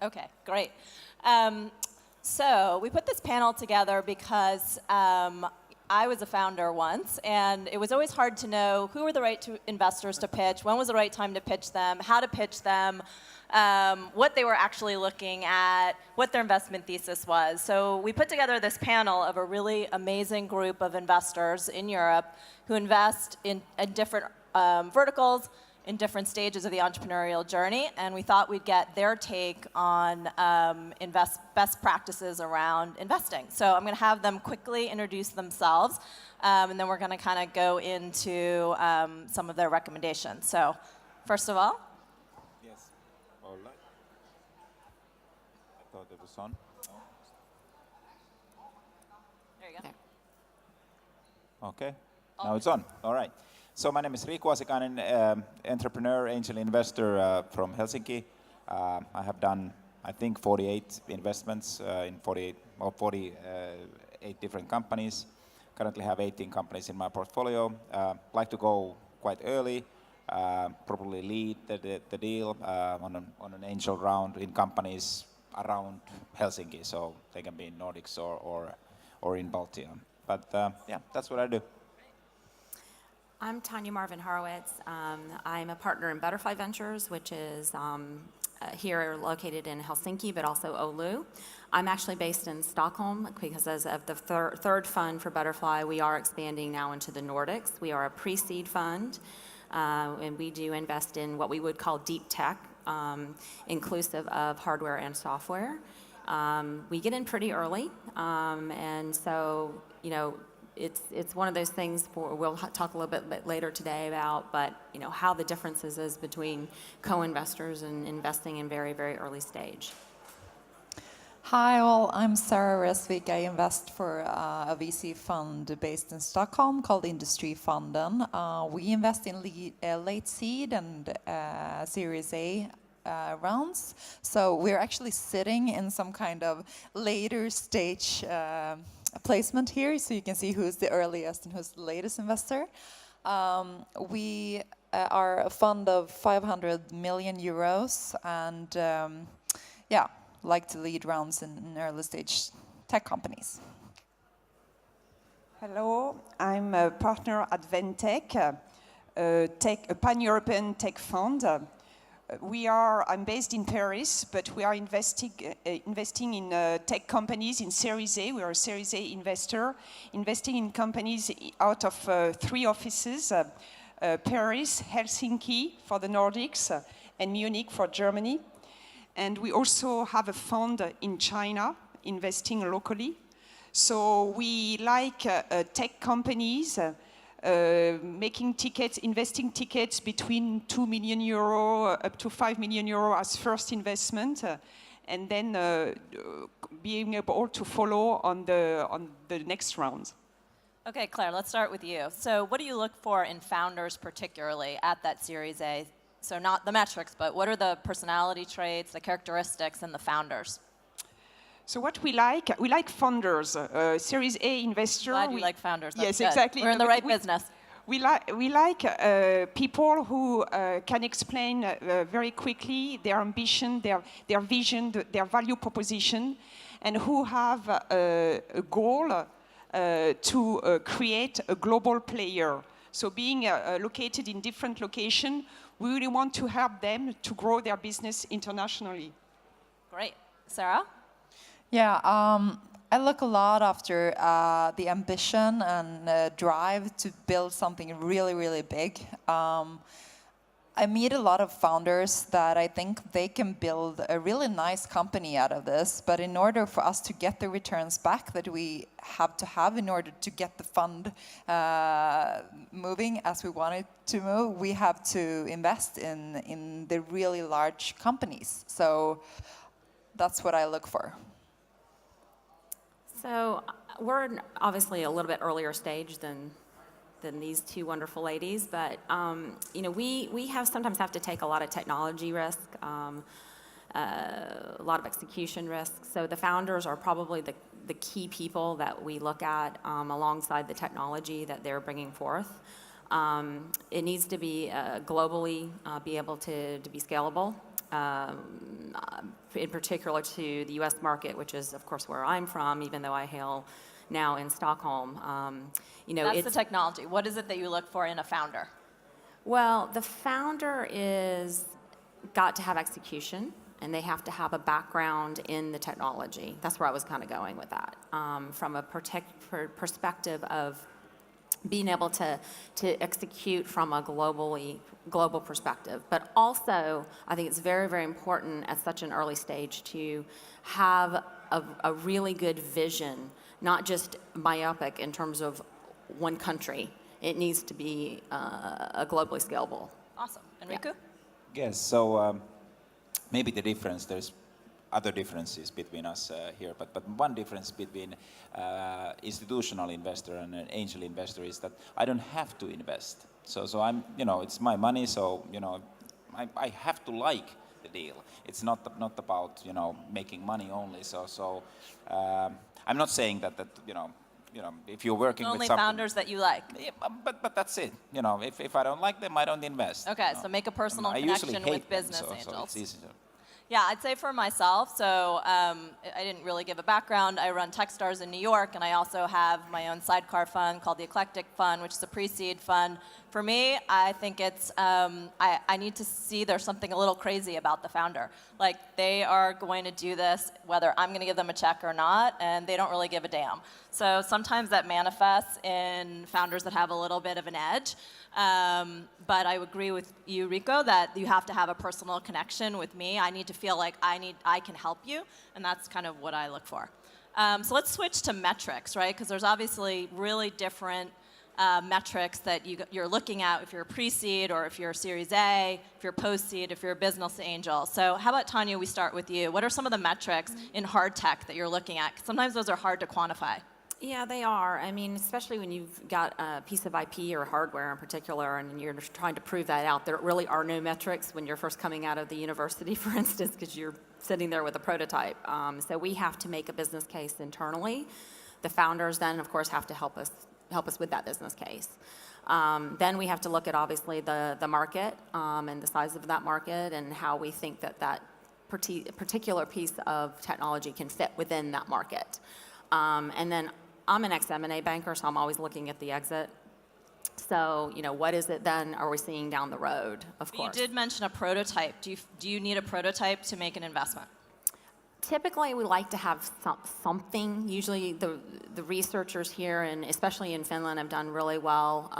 Okay, great. So we put this panel together because I was a founder once, and it was always hard to know who were the right investors to pitch, when was the right time to pitch them, how to pitch them, what they were actually looking at, what their investment thesis was. So we put together this panel of a really amazing group of investors in Europe who invest in different verticals, in different stages of the entrepreneurial journey, and we thought we'd get their take on best practices around investing. So I'm going to have them quickly introduce themselves, and then we're going to kind of go into some of their recommendations. So first of all. Yes. All right. I thought it was on. No. There you go. Okay. Now it's on. All right. So my name is Riku, Asikainen, entrepreneur, angel investor from Helsinki. I have done, I think, 48 investments in 48 different companies. Currently have 18 companies in my portfolio. Like to go quite early, probably lead the deal on an angel round in companies around Helsinki. So they can be in Nordics or in Baltics. But yeah, that's what I do. I'm Tanya Marvin-Horowitz. I'm a partner in Butterfly Ventures, which is here located in Helsinki, but also Oulu. I'm actually based in Stockholm because as of the third fund for Butterfly, we are expanding now into the Nordics. We are a pre-seed fund, and we do invest in what we would call deep tech, inclusive of hardware and software. We get in pretty early, and so, you know, it's one of those things we'll talk a little bit later today about, but you know how the differences is between co-investors and investing in very, very early stage. Hi all, I'm Sara Resvik. I invest for a VC fund based in Stockholm called Industrifonden. We invest in late seed and Series A rounds. So we're actually sitting in some kind of later stage placement here, so you can see who's the earliest and who's the latest investor. We are a fund of 500 million euros and yeah, like to lead rounds in early stage tech companies. Hello, I'm a partner at Ventech, a pan-European tech fund. I'm based in Paris, but we are investing in tech companies in Series A. We are a Series A investor, investing in companies out of 3 offices, Paris, Helsinki for the Nordics, and Munich for Germany. And we also have a fund in China, investing locally. So we like tech companies, making tickets, investing tickets between 2 million euro up to 5 million euro as first investment, and then being able to follow on the next round. Okay, Claire, let's start with you. So what do you look for in founders particularly at that Series A? So not the metrics, but what are the personality traits, the characteristics, and the founders? So what we like founders, Series A investor. Glad you like founders. That's yes, good. Exactly. We're in the right business. We like people who can explain very quickly their ambition, their vision, their value proposition, and who have a goal to create a global player. So being located in different locations, we really want to help them to grow their business internationally. Great. Sara? Yeah, I look a lot after the ambition and drive to build something really, really big. I meet a lot of founders that I think they can build a really nice company out of this, but in order for us to get the returns back that we have to have in order to get the fund moving as we want it to move, we have to invest in the really large companies. So that's what I look for. So we're obviously a little bit earlier stage than these 2 wonderful ladies, but you know, we sometimes have to take a lot of technology risk, a lot of execution risk. So the founders are probably the key people that we look at alongside the technology that they're bringing forth. It needs to be globally be able to be scalable. in particular to the U.S. market, which is, of course, where I'm from, even though I hail now in Stockholm. That's the technology. What is it that you look for in a founder? Well, the founder is got to have execution, and they have to have a background in the technology. That's where I was kind of going with that. From a perspective of being able to execute from a global perspective. But also, I think it's very, very important at such an early stage to have a really good vision, not just myopic in terms of one country. It needs to be a globally scalable. Awesome. And Riku? Yes, so maybe the difference, there's other differences between us here, but one difference between institutional investor and an angel investor is that I don't have to invest. So I'm, it's my money, so, I have to like the deal. It's not about, making money only. So I'm not saying that if you're working with only something, founders that you like. Yeah, but that's it. If I don't like them, I don't invest. Okay, so make a personal connection with business them, angels. So it's easy to. Yeah, I'd say for myself, so I didn't really give a background. I run Techstars in New York, and I also have my own sidecar fund called the Eclectic15, which is a pre-seed fund. For me, I think it's, I need to see there's something a little crazy about the founder. Like, they are going to do this whether I'm going to give them a check or not, and they don't really give a damn. So sometimes that manifests in founders that have a little bit of an edge. But I agree with you, Riku, that you have to have a personal connection with me. I need to feel like I can help you, and that's kind of what I look for. So let's switch to metrics, right? Because there's obviously really different metrics that you're looking at if you're a pre-seed or if you're a Series A, if you're post-seed, if you're a business angel. So how about, Tanya, we start with you. What are some of the metrics in hard tech that you're looking at? 'Cause sometimes those are hard to quantify. Yeah, they are. I mean, especially when you've got a piece of IP or hardware in particular, and you're trying to prove that out. There really are no metrics when you're first coming out of the university, for instance, because you're sitting there with a prototype. So we have to make a business case internally. The founders then, of course, have to help us with that business case. Then we have to look at, obviously, the market and the size of that market and how we think that particular piece of technology can fit within that market. And then I'm an ex-M&A banker, so I'm always looking at the exit. So, what is it then are we seeing down the road, of course? You did mention a prototype. Do you need a prototype to make an investment? Typically, we like to have something. Usually the researchers here, and especially in Finland, have done really well,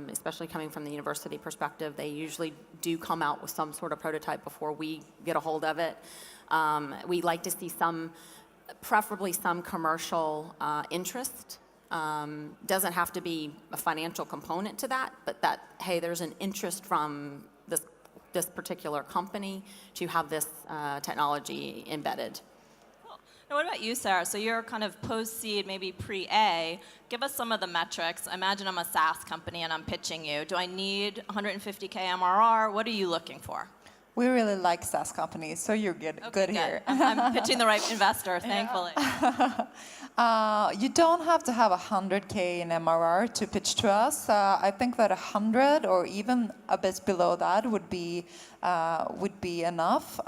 especially coming from the university perspective. They usually do come out with some sort of prototype before we get a hold of it. We like to see preferably some commercial interest. Doesn't have to be a financial component to that, but that, hey, there's an interest from this particular company to have this technology embedded. Cool. Now, what about you, Sara? So you're kind of post-seed, maybe pre-A. Give us some of the metrics. Imagine I'm a SaaS company and I'm pitching you. Do I need 150K MRR? What are you looking for? We really like SaaS companies, so you're good here. I'm pitching the right investor, thankfully. You don't have to have 100K in MRR to pitch to us. I think that 100 or even a bit below that would be enough.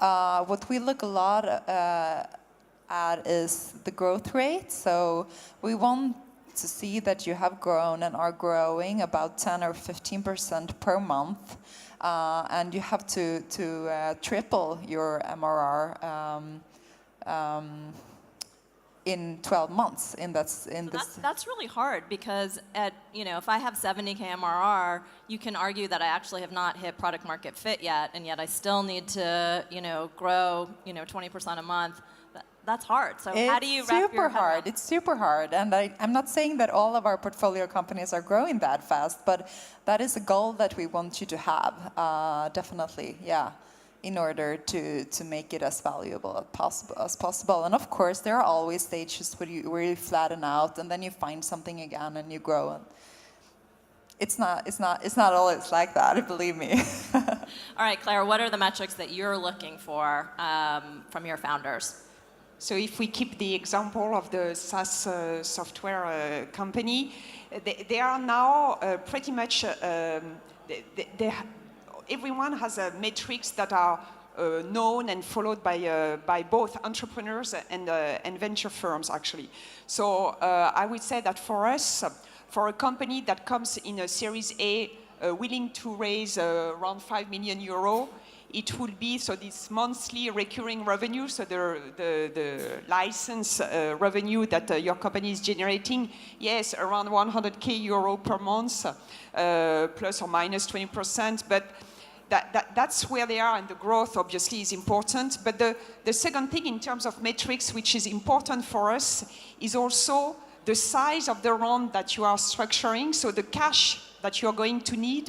What we look a lot at is the growth rate. So we want to see that you have grown and are growing about 10 or 15% per month. And you have to triple your MRR in 12 months. That's really hard because if I have 70K MRR, you can argue that I actually have not hit product market fit yet, and yet I still need to grow 20% a month. That's hard. So how do you wrap your head around? It's super hard. And I'm not saying that all of our portfolio companies are growing that fast, but that is a goal that we want you to have, definitely, yeah, in order to make it as valuable as possible. And of course, there are always stages where you flatten out, and then you find something again and you grow. And it's not always like that, believe me. All right, Claire, what are the metrics that you're looking for from your founders? So if we keep the example of the SaaS software company, they are now pretty much, everyone has metrics that are known and followed by both entrepreneurs and venture firms, actually. So I would say that for us, for a company that comes in a Series A, willing to raise around 5 million euro, it will be, so this monthly recurring revenue, so the license revenue that your company is generating, yes, around 100k euro per month, plus or minus 20%, but that's where they are, and the growth obviously is important. But the second thing in terms of metrics, which is important for us, is also the size of the round that you are structuring, so the cash that you are going to need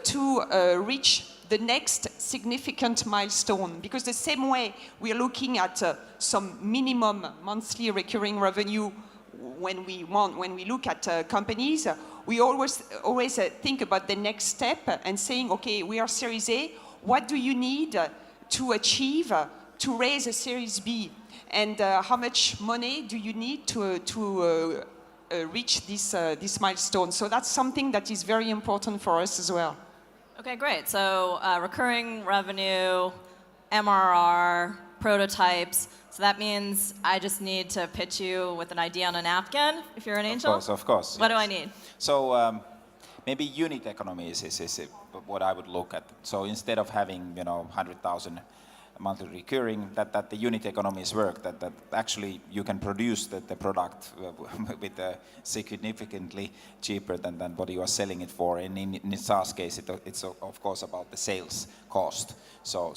to reach the next significant milestone. Because the same way we are looking at some minimum monthly recurring revenue when we look at companies, we always think about the next step and saying, okay, we are Series A, what do you need to achieve to raise a Series B? And how much money do you need to reach this milestone? So that's something that is very important for us as well. Okay, great. So recurring revenue, MRR, prototypes. So that means I just need to pitch you with an idea on a napkin if you're an angel? Of course. What yes. do I need? So maybe unit economies is what I would look at. So instead of having 100,000 monthly recurring, that the unit economies work, that actually you can produce the product with significantly cheaper than what you are selling it for. And in SaaS case, it's of course about the sales cost. So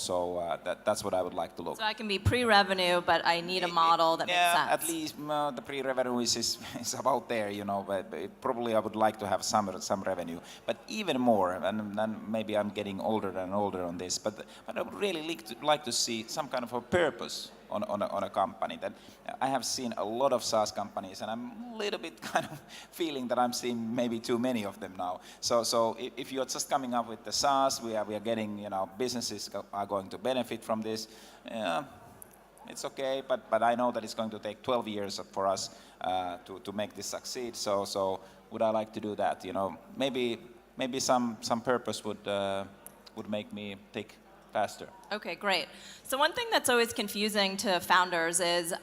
that's what I would like to look. So I can be pre-revenue, but I need a model that makes sense. Yeah, at least the pre-revenue is about there, but probably I would like to have some revenue. But even more, and maybe I'm getting older and older on this, but I would really like to see some kind of a purpose on a company. That I have seen a lot of SaaS companies, and I'm a little bit kind of feeling that I'm seeing maybe too many of them now. So if you're just coming up with the SaaS, we are getting, businesses are going to benefit from this. It's okay, but I know that it's going to take 12 years for us to make this succeed. So would I like to do that? Maybe some purpose would make me think faster. Okay, great. So one thing that's always confusing to founders is,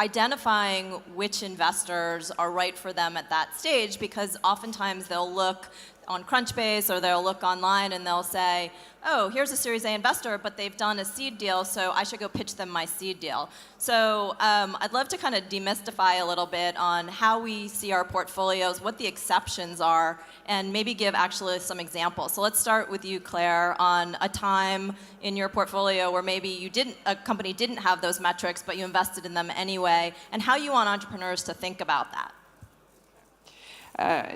identifying which investors are right for them at that stage, because oftentimes they'll look on Crunchbase or they'll look online and they'll say, oh, here's a Series A investor, but they've done a seed deal, so I should go pitch them my seed deal. So I'd love to kind of demystify a little bit on how we see our portfolios, what the exceptions are, and maybe give actually some examples. So let's start with you, Claire, on a time in your portfolio where maybe a company didn't have those metrics, but you invested in them anyway, and how you want entrepreneurs to think about that.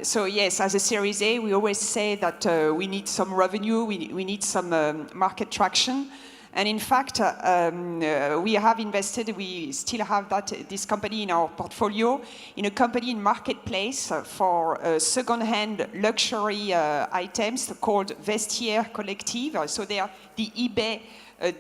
So yes, as a Series A, we always say that we need some revenue, we need some market traction. And in fact, we have invested, we still have this company in our portfolio, in a company in marketplace for second-hand luxury items called Vestiaire Collective. So they are the eBay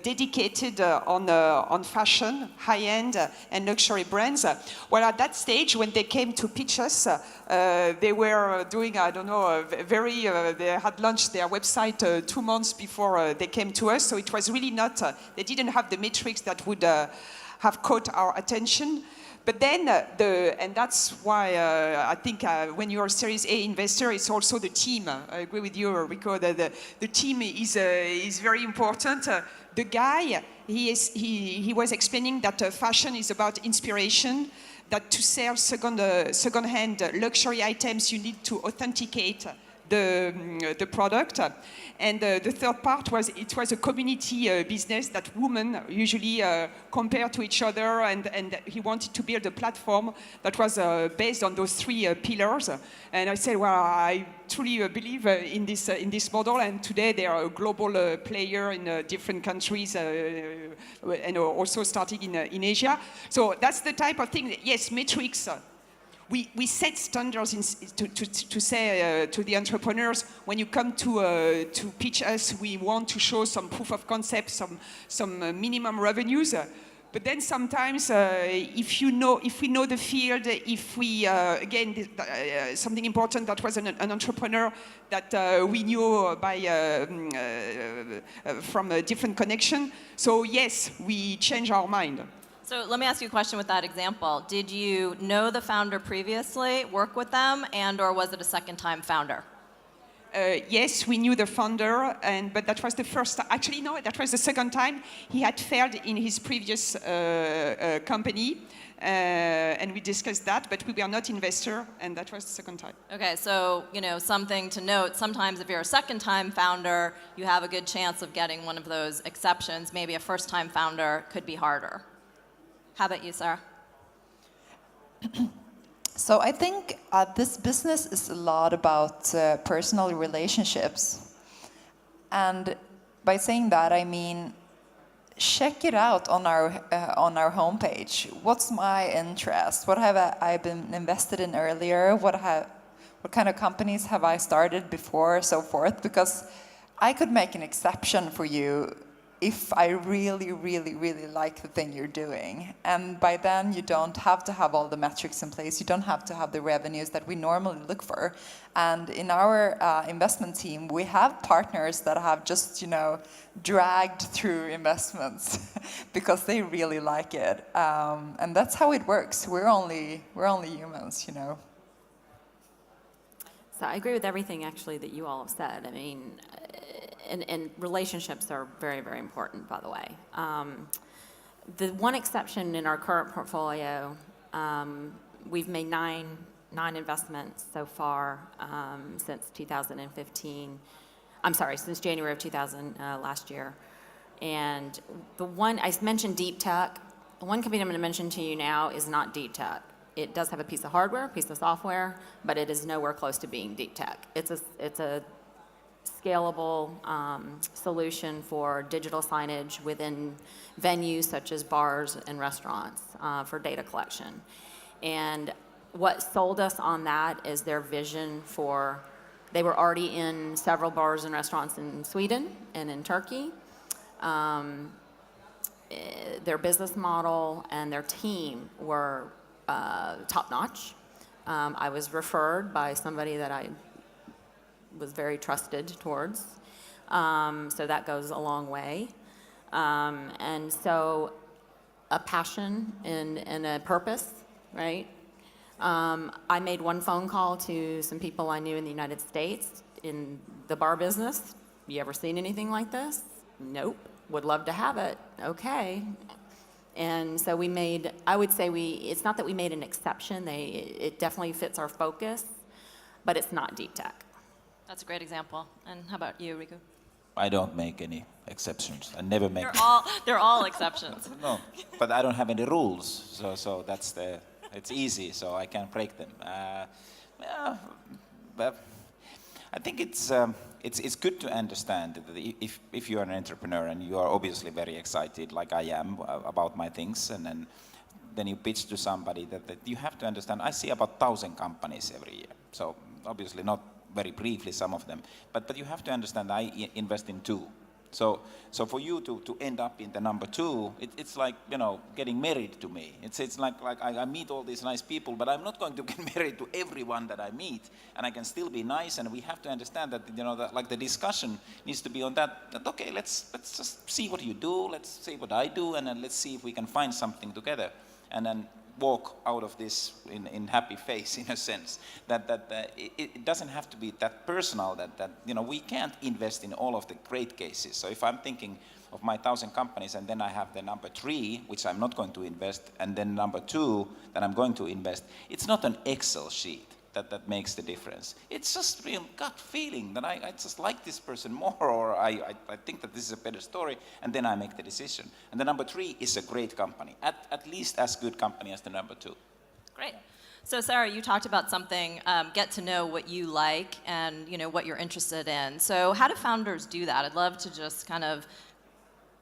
dedicated on fashion, high-end and luxury brands. Well, at that stage, when they came to pitch us, they were doing, I don't know, they had launched their website 2 months before they came to us. So it was really not, they didn't have the metrics that would have caught our attention. But then, and that's why I think when you're a Series A investor, it's also the team. I agree with you, Riku, that the team is very important. The guy, he was explaining that fashion is about inspiration, that to sell second-hand luxury items, you need to authenticate the product. And the third part was it was a community business that women usually compare to each other, and he wanted to build a platform that was based on those 3 pillars. And I said, well, I truly believe in this model, and today they are a global player in different countries and also starting in Asia. So that's the type of thing. Yes, metrics. We set standards to say to the entrepreneurs, when you come to pitch us, we want to show some proof of concept, some minimum revenues. But then sometimes, if we know the field, if we again something important that was an entrepreneur that we knew from a different connection. So yes, we change our mind. So let me ask you a question with that example. Did you know the founder previously, work with them, or was it a second-time founder? Yes, we knew the founder, but that was the first. Actually, no, that was the second time. He had failed in his previous company, and we discussed that. But we were not investor, and that was the second time. Okay, so something to note. Sometimes, if you're a second-time founder, you have a good chance of getting one of those exceptions. Maybe a first-time founder could be harder. How about you, Sara? So I think this business is a lot about personal relationships. And by saying that, I mean, check it out on our homepage. What's my interest? What have I been invested in earlier? What kind of companies have I started before, so forth? Because I could make an exception for you if I really, really, really like the thing you're doing. And by then, you don't have to have all the metrics in place. You don't have to have the revenues that we normally look for. And in our investment team, we have partners that have just, dragged through investments because they really like it. And that's how it works. We're only humans, So I agree with everything, actually, that you all have said. I mean, and relationships are very, very important, by the way. The one exception in our current portfolio, we've made nine investments so far since 2015. I'm sorry, since January of 2000 last year. And the one, I mentioned deep tech. The one company I'm going to mention to you now is not deep tech. It does have a piece of hardware, a piece of software, but it is nowhere close to being deep tech. It's a scalable solution for digital signage within venues such as bars and restaurants for data collection. And what sold us on that is their vision for, they were already in several bars and restaurants in Sweden and in Turkey. Their business model and their team were top-notch. I was referred by somebody that I was very trusted towards. So that goes a long way. And so a passion and a purpose, right? I made one phone call to some people I knew in the United States in the bar business. You ever seen anything like this? Nope. Would love to have it. Okay. And so we made, I would say it's not that we made an exception. It definitely fits our focus, but it's not deep tech. That's a great example. And how about you, Riku? I don't make any exceptions. I never make. They're all exceptions. No, but I don't have any rules, so that's it's easy, so I can break them. But I think it's good to understand that if you are an entrepreneur and you are obviously very excited, like I am, about my things, and then you pitch to somebody that you have to understand. I see about 1,000 companies every year, so obviously not very briefly some of them, but you have to understand I invest in 2. So for you to end up in the number 2, it's like, getting married to me. It's like I meet all these nice people, but I'm not going to get married to everyone that I meet, and I can still be nice, and we have to understand that, that the discussion needs to be on that okay, let's just see what you do, let's see what I do, and then let's see if we can find something together, and then walk out of this in happy face, in a sense, that it doesn't have to be that personal, that we can't invest in all of the great cases. So if I'm thinking of my 1,000 companies and then I have the number 3, which I'm not going to invest, and then number 2 that I'm going to invest, it's not an Excel sheet that makes the difference. It's just real gut feeling that I just like this person more, or I think that this is a better story, and then I make the decision. And the number 3 is a great company, at least as good company as the number 2. Great. So Sara, you talked about something, get to know what you like and what you're interested in. So how do founders do that? I'd love to just kind of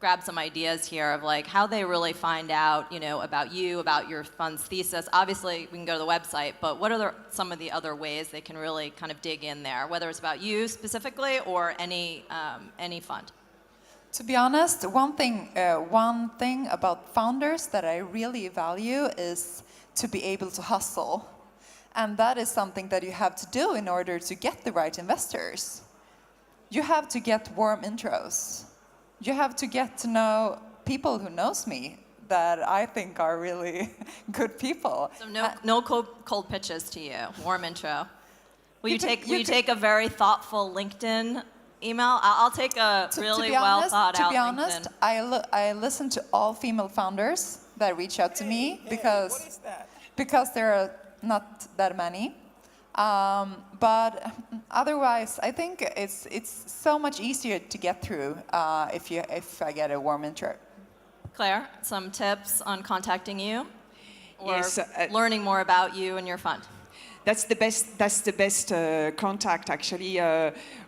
grab some ideas here of like how they really find out, about you, about your fund's thesis. Obviously, we can go to the website, but what are some of the other ways they can really kind of dig in there, whether it's about you specifically or any fund? To be honest, one thing about founders that I really value is to be able to hustle. And that is something that you have to do in order to get the right investors. You have to get warm intros. You have to get to know people who knows me that I think are really good people. So no cold pitches to you. Warm intro. Will you take a very thoughtful LinkedIn email? I'll take a really well thought out. To be honest, I listen to all female founders that reach out to me because there are not that many. But otherwise, I think it's so much easier to get through if I get a warm intro. Claire, some tips on contacting you or Yes, learning more about you and your fund? That's the best contact, actually.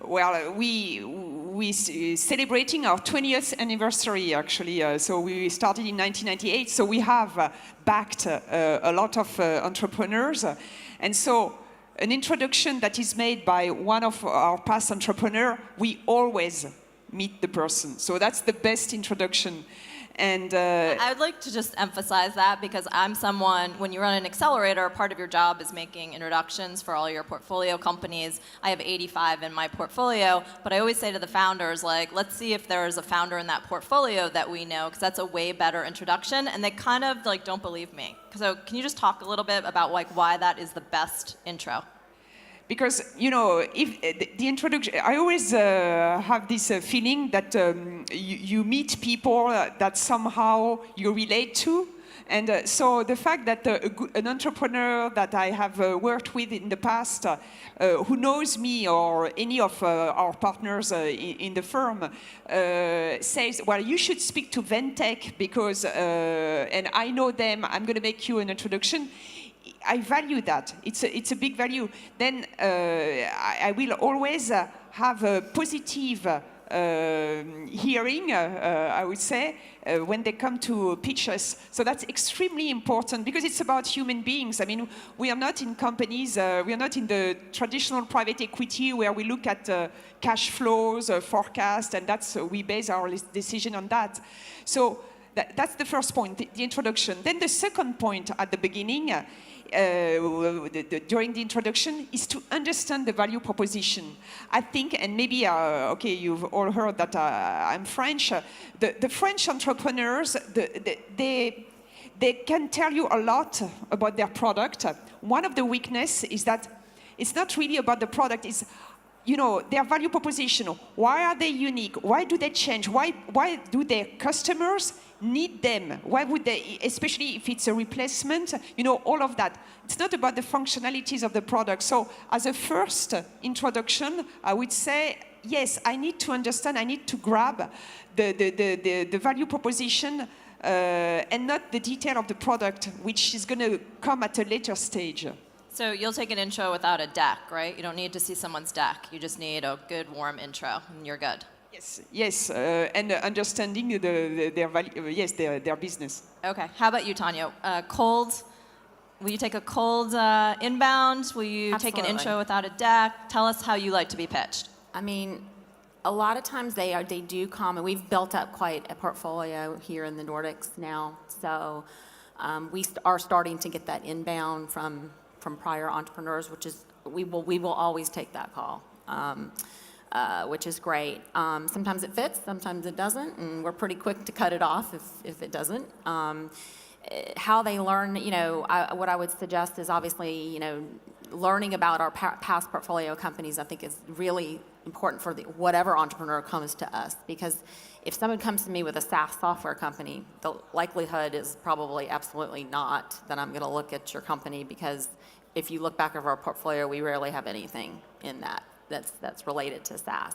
Well, we celebrating our 20th anniversary, actually. So we started in 1998. So we have backed a lot of entrepreneurs, and so an introduction that is made by one of our past entrepreneurs, we always meet the person. So that's the best introduction. And I would like to just emphasize that because I'm someone, when you run an accelerator, part of your job is making introductions for all your portfolio companies. I have 85 in my portfolio, but I always say to the founders, like, let's see if there's a founder in that portfolio that we know, because that's a way better introduction, and they kind of like don't believe me. So can you just talk a little bit about like why that is the best intro? Because, you know, if the introduction, I always have this feeling that you meet people that somehow you relate to. And so the fact that an entrepreneur that I have worked with in the past, who knows me or any of our partners in the firm, says, well, you should speak to Ventech because, and I know them, I'm going to make you an introduction. I value that. It's a big value. Then I will always have a positive hearing, I would say, when they come to pitch us. So that's extremely important because it's about human beings. I mean, we are not in companies, we are not in the traditional private equity where we look at cash flows, forecast, and we base our decision on that. So that's the first point, the introduction. Then the second point at the beginning, during the introduction, is to understand the value proposition. I think, and maybe, okay, you've all heard that I'm French. The French entrepreneurs, they can tell you a lot about their product. One of the weaknesses is that it's not really about the product, it's, you know, their value proposition. Why are they unique? Why do they change? Why do their customers need them? Why would they, especially if it's a replacement, you know, all of that. It's not about the functionalities of the product. So as a first introduction, I would say, yes, I need to understand, I need to grab the value proposition and not the detail of the product, which is going to come at a later stage. So you'll take an intro without a deck, right? You don't need to see someone's deck. You just need a good, warm intro, and you're good. Yes, and understanding their value, yes, their business. Okay. How about you, Tanya? Cold. Will you take a cold inbound? Will you take an intro without a deck? Tell us how you like to be pitched. I mean, a lot of times they do come, and we've built up quite a portfolio here in the Nordics now. So we are starting to get that inbound from prior entrepreneurs, which is we will always take that call, which is great. Sometimes it fits, sometimes it doesn't, and we're pretty quick to cut it off if it doesn't. How they learn, you know, what I would suggest is obviously, you know, learning about our past portfolio companies, I think is really important for whatever entrepreneur comes to us, because if someone comes to me with a SaaS software company, the likelihood is probably absolutely not that I'm going to look at your company, because if you look back over our portfolio, we rarely have anything in that's related to SaaS.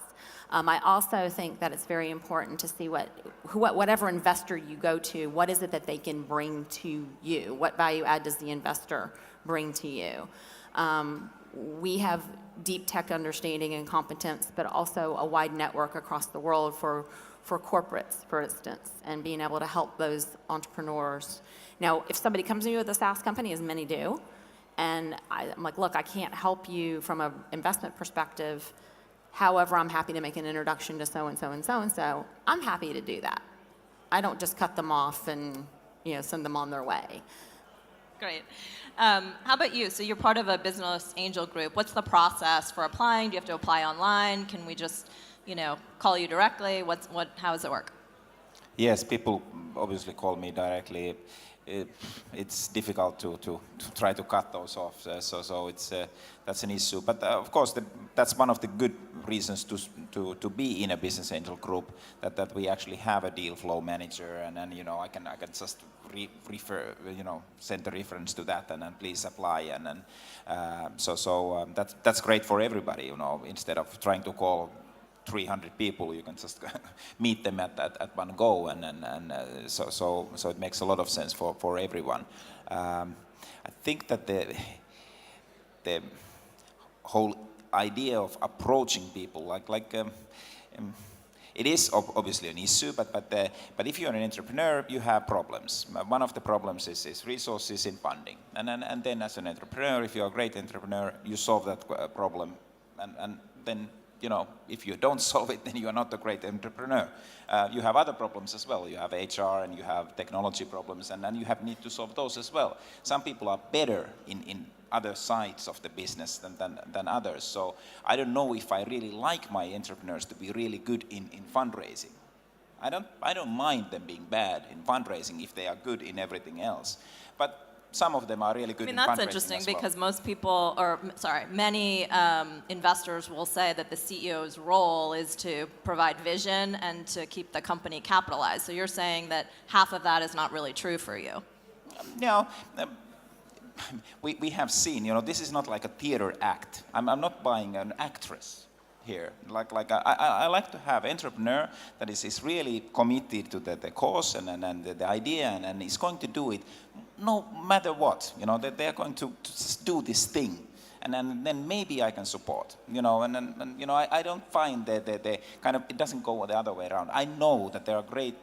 I also think that it's very important to see whatever investor you go to, what is it that they can bring to you? What value add does the investor bring to you? We have deep tech understanding and competence, but also a wide network across the world for corporates, for instance, and being able to help those entrepreneurs. Now, if somebody comes to you with a SaaS company, as many do, and I'm like, look, I can't help you from an investment perspective, However, I'm happy to make an introduction to so-and-so and so-and-so. I'm happy to do that. I don't just cut them off and send them on their way. Great. How about you? So you're part of a business angel group. What's the process for applying? Do you have to apply online? Can we just, call you directly? How does it work? Yes, people obviously call me directly. It's difficult to try to cut those off, so it's that's an issue. But of course, that's one of the good reasons to be in a business angel group, that we actually have a deal flow manager, and then I can just refer, send a reference to that, and then please apply, and then that's great for everybody. Instead of trying to call 300 people, you can just meet them at one go, and so it makes a lot of sense for everyone. I think that the whole idea of approaching people, it is obviously an issue, but if you're an entrepreneur, you have problems. One of the problems is resources in funding, and then as an entrepreneur, if you're a great entrepreneur, you solve that problem, and then if you don't solve it, then you are not a great entrepreneur. You have other problems as well. You have HR and you have technology problems, and then you need to solve those as well. Some people are better in other sides of the business than others. So I don't know if I really like my entrepreneurs to be really good in fundraising. I don't mind them being bad in fundraising if they are good in everything else. But some of them are really good in fundraising. That's interesting because many investors will say that the CEO's role is to provide vision and to keep the company capitalized. So you're saying that half of that is not really true for you. No, we have seen, this is not like a theater act. I'm not buying an actress here. I like to have entrepreneur that is really committed to the cause and the idea and is going to do it no matter what, that they are going to just do this thing, and then maybe I can support, I don't find that the kind of, it doesn't go the other way around. I know that there are great,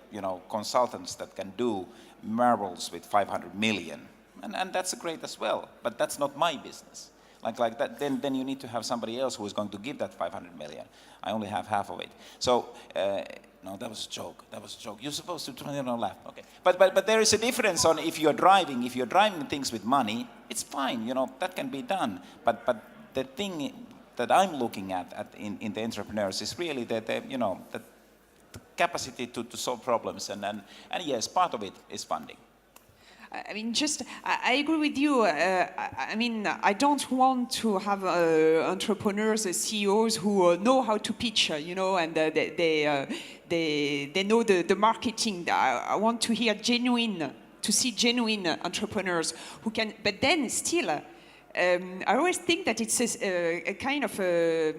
consultants that can do marvels with 500 million, and that's great as well, but that's not my business. Like that, then you need to have somebody else who is going to give that 500 million. I only have half of it. So, no, that was a joke. You're supposed to laugh. Okay. But there is a difference on if you're driving things with money, it's fine, that can be done. But the thing that I'm looking at in the entrepreneurs is really the capacity to solve problems, and yes, part of it is funding. I mean, I agree with you. I don't want to have entrepreneurs, CEOs who know how to pitch, and they know the marketing. I want to see genuine entrepreneurs who can, but then still, I always think that it's a kind of a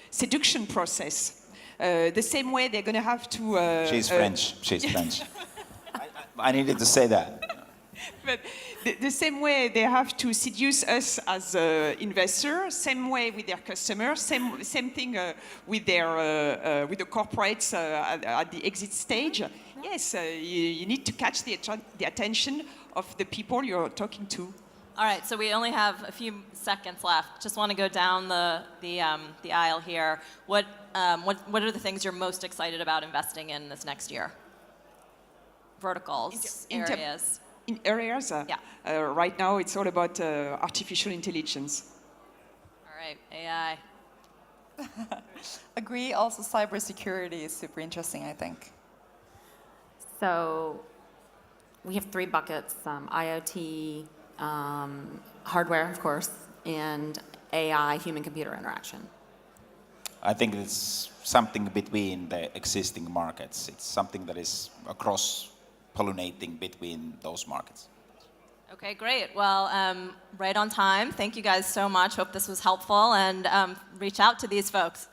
seduction process. The same way they're going to have to... She's French. I needed to say that. But the same way they have to seduce us as investors, same way with their customers, same thing with the corporates at the exit stage. Yes, you need to catch the attention of the people you're talking to. All right, so we only have a few seconds left. Just want to go down the aisle here. What are the things you're most excited about investing in this next year? Verticals, areas. In areas? Yeah. Right now, it's all about artificial intelligence. All right, AI. Agree. Also, cybersecurity is super interesting, I think. So we have 3 buckets, IoT, hardware, of course, and AI, human-computer interaction. I think it's something between the existing markets. It's something that is cross-pollinating between those markets. Okay, great. Well, right on time. Thank you guys so much. Hope this was helpful, and reach out to these folks.